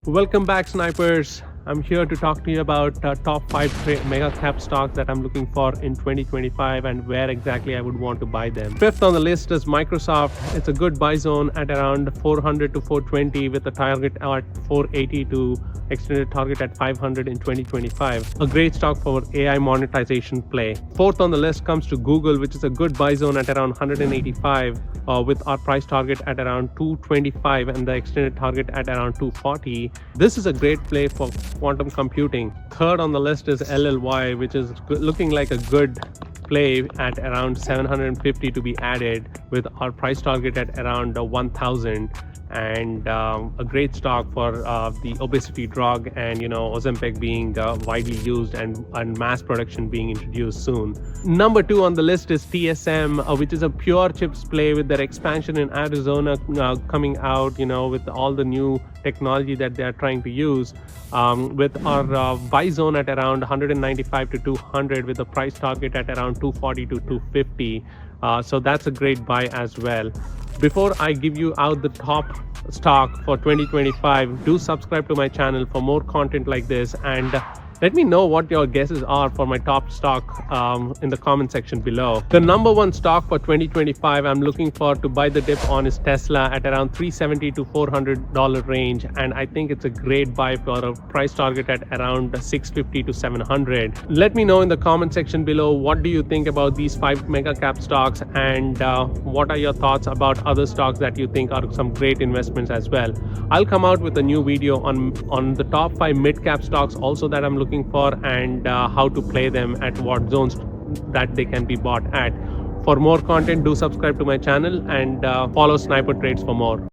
Welcome back, snipers. I'm here to talk to you about top 5 mega cap stocks that I'm looking for in 2025 and where exactly I would want to buy them. Fifth on the list is Microsoft. It's a good buy zone at around 400 to 420 with a target at 480 to extended target at 500 in 2025. A great stock for AI monetization play. Fourth on the list comes to Google, which is a good buy zone at around 185 with our price target at around 225 and the extended target at around 240. This is a great play for quantum computing. Third on the list is LLY, which is looking like a good play at around 750 to be added with our price target at around 1000, and a great stock for the obesity drug, and Ozempic being widely used and mass production being introduced soon. Number 2 on the list is TSM, which is a pure chips play with their expansion in Arizona coming out, with all the new technology that they are trying to use, with our buy zone at around 195 to 200 with the price target at around 240 to 250. So that's a great buy as well. Before I give you out the top stock for 2025, do subscribe to my channel for more content like this, and let me know what your guesses are for my top stock in the comment section below. The number 1 stock for 2025 I'm looking for to buy the dip on is Tesla at around $370 to $400 range, and I think it's a great buy for a price target at around 650 to 700. Let me know in the comment section below what do you think about these 5 mega cap stocks, and what are your thoughts about other stocks that you think are some great investments as well. I'll come out with a new video on the top 5 mid cap stocks also that I'm looking for, and how to play them at what zones that they can be bought at. For more content, do subscribe to my channel and follow Sniper Trades for more.